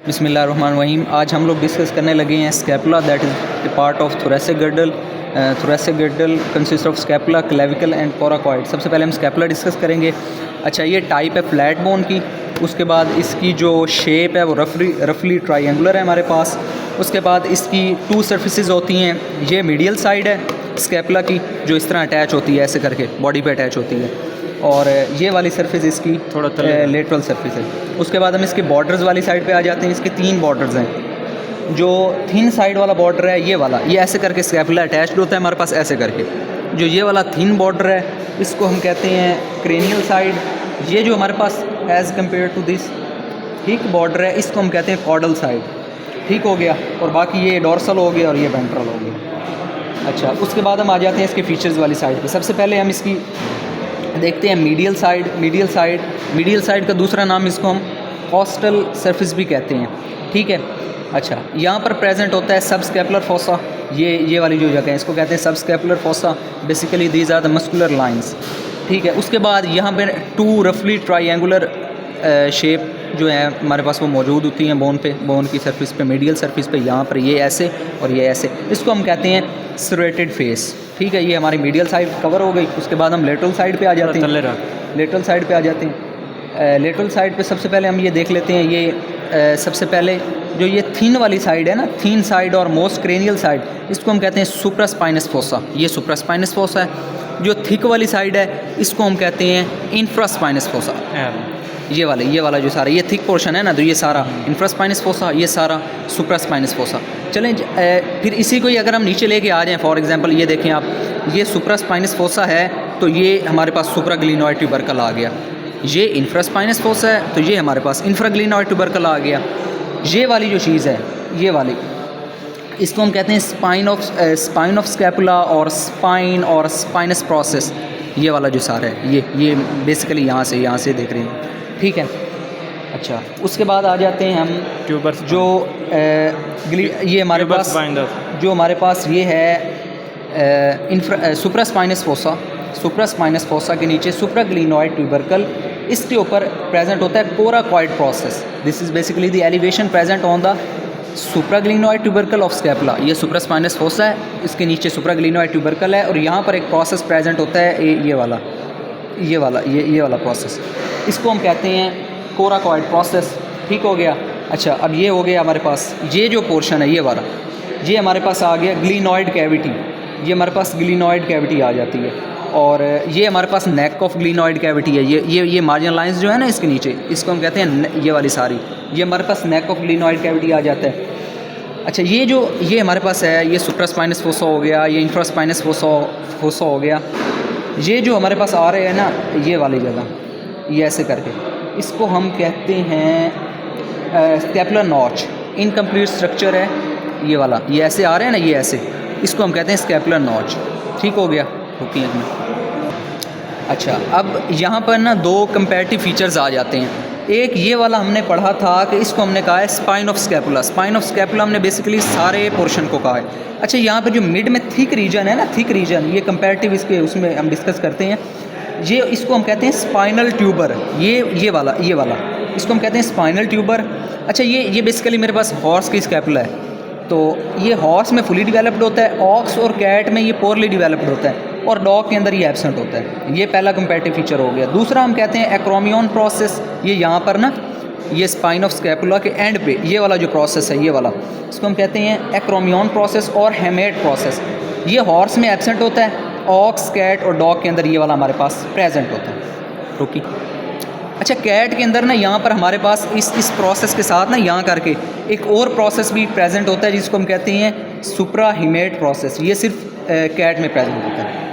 बिस्मिल्लाहिर्रहमानिर्रहीम। आज हम लोग डिस्कस करने लगे हैं scapula, that is a part of thoracic girdle. Thoracic girdle consist of scapula, clavicle and coracoid. सबसे पहले हम स्कैपुला डिस्कस करेंगे। अच्छा, ये टाइप है फ्लैट बोन की। उसके बाद इसकी जो शेप है वो रफली ट्रायंगुलर है हमारे पास। उसके बाद इसकी टू सर्फेसिस होती हैं। ये मीडियल साइड है स्कैपुला की, जो इस तरह अटैच होती है, ऐसे करके बॉडी पे अटैच होती है, और ये वाली सरफेस इसकी थोड़ा लेटरल सरफेस है। उसके बाद हम इसके बॉर्डर्स वाली साइड पे आ जाते हैं। इसके 3 बॉर्डर्स हैं। जो थिन साइड वाला बॉर्डर है, ये वाला, ये ऐसे करके स्कैपुला अटैच्ड होता है हमारे पास, ऐसे करके। जो ये वाला थिन बॉर्डर है, इसको हम कहते हैं क्रेनियल साइड। ये जो हमारे पास as compare to this thick border है, इसको हम कहते हैं कॉर्डल साइड। ठीक हो गया। और बाकी ये डोर्सल हो गया और ये वेंट्रल हो गया। अच्छा, उसके बाद हम आ जाते हैं इसके फीचर्स वाली साइड पे। सबसे पहले हम इसकी देखते हैं मीडियल साइड का दूसरा नाम इसको हम कॉस्टल सरफेस भी कहते हैं। ठीक है। अच्छा, यहाँ पर प्रेजेंट होता है सबस्कैपुलर फोसा। ये वाली जो जगह है, इसको कहते हैं subscapular fossa. Basically these are the muscular lines. ठीक है। उसके बाद यहाँ पर 2 रफली ट्रायंगुलर शेप जो है हमारे पास वो मौजूद होती हैं बोन की सरफेस पे, मीडियल सरफेस पे। यहाँ पर ये ऐसे और ये ऐसे, इसको हम कहते हैं सर्रेटेड फेस। ठीक है। ये हमारी मीडियल साइड कवर हो गई। उसके बाद हम लेटरल साइड पे आ जाते हैं। लेटरल साइड पे सबसे पहले हम ये देख लेते हैं। ये सबसे पहले जो ये थिन वाली साइड है ना, थिन साइड और मोस्ट क्रेनियल साइड, इसको हम कहते हैं सुप्रास्पाइनस फोसा। ये सुप्रास्पाइनस फोसा है। जो थिक वाली साइड है, इसको हम कहते हैं इंफ्रास्पाइनस फोसा। ये वाला जो सारा ये थिक पोर्शन है ना, तो ये सारा इंफ्रास्पाइनस फोसा, ये सारा सुप्रास्पाइनस फोसा। चलें, फिर इसी को ही अगर हम नीचे लेके आ जाएं, फॉर एग्जांपल ये देखें आप, ये सुप्रास्पाइनस फोसा है, तो ये हमारे पास सुप्राग्लिनोइड ट्यूबरकल आ गया। ये इंफ्रास्पाइनस फोसा है, तो ये हमारे पास इंफ्राग्लिनोइड ट्यूबरकल आ गया। ये वाली जो चीज़ है, ये वाली, इसको हम कहते हैं स्पाइन ऑफ स्कैपुला और स्पाइनस प्रोसेस। ये वाला जो सारा है, ये बेसिकली यहाँ से देख रहे हैं। ठीक है। अच्छा, उसके बाद आ जाते हैं हम ट्यूबर्स। जो ये हमारे पास जो हमारे पास ये है सुप्रास्पाइनस फोसा के नीचे सुप्राग्लिनोइड ट्यूबरकल, इसके ऊपर प्रेजेंट होता है coracoid process. This is basically the elevation present on the supraglenoid tubercle of scapula. ये सुप्रास्पाइनस फोसा है, इसके नीचे सुप्राग्लिनोइड ट्यूबरकल है, और यहाँ पर एक प्रोसेस प्रेजेंट होता है, ये वाला प्रोसेस। इसको हम कहते हैं कोराकॉइड प्रोसेस। ठीक हो गया। अच्छा, अब ये हो गया हमारे पास, ये जो पोर्शन है, ये वाला, ये हमारे पास आ गया ग्लिनोइड कैविटी। ये हमारे पास ग्लिनोइड कैविटी आ जाती है, और ये हमारे पास नेक ऑफ ग्लिनोइड कैविटी है। ये मार्जिनल लाइंस जो है ना इसके नीचे, इसको हम कहते हैं ये वाली सारी, ये हमारे पास नेक ऑफ ग्लिनोइड कैविटी आ जाता है। अच्छा, ये हमारे पास है, ये सुप्रास्पाइनस फोसा हो गया, ये इंफ्रास्पाइनस फोसा हो गया। ये जो हमारे पास आ रहे हैं ना, ये वाली जगह, ये ऐसे करके, इसको हम कहते हैं स्कैपुलर नॉच। इनकम्प्लीट स्ट्रक्चर है ये वाला, ये ऐसे आ रहे हैं ना, ये ऐसे, इसको हम कहते हैं स्कैपुलर नॉच। ठीक हो गया। रुकिए एक मिनट। अच्छा, अब यहाँ पर ना 2 कंपैरेटिव फीचर्स आ जाते हैं। एक ये वाला हमने पढ़ा था कि इसको हमने कहा है स्पाइन ऑफ स्कैपुला हमने बेसिकली सारे पोर्शन को कहा है। अच्छा, यहाँ पर जो मिड में थिक रीजन है ना, थिक रीजन, ये कंपैरेटिव इसके उसमें हम डिस्कस करते हैं। ये इसको हम कहते हैं स्पाइनल ट्यूबर। ये वाला इसको हम कहते हैं स्पाइनल ट्यूबर। अच्छा, ये बेसिकली मेरे पास हॉर्स की स्कैपुला है, तो ये हॉर्स में फुली डिवेलप्ड होता है, ऑक्स और कैट में ये पोरली डिवेलप्ड होता है, और डॉग के अंदर ये एब्सेंट होता है। ये पहला कंपैरेटिव फीचर हो गया। दूसरा हम कहते हैं एक्रोमियन प्रोसेस। ये यहाँ पर ना, ये स्पाइन ऑफ स्कैपुला के एंड पे ये वाला जो प्रोसेस है, ये वाला, इसको हम कहते हैं एक्रोमियन प्रोसेस और हेमेट प्रोसेस। ये हॉर्स में एब्सेंट होता है, ऑक्स, कैट और डॉग के अंदर ये वाला हमारे पास प्रेजेंट होता है। रुकी। अच्छा, कैट के अंदर ना यहाँ पर हमारे पास इस प्रोसेस के साथ ना यहाँ करके एक और प्रोसेस भी प्रेजेंट होता है, जिसको हम कहते हैं सुप्राहीमेट प्रोसेस। ये सिर्फ कैट में प्रेजेंट होता है।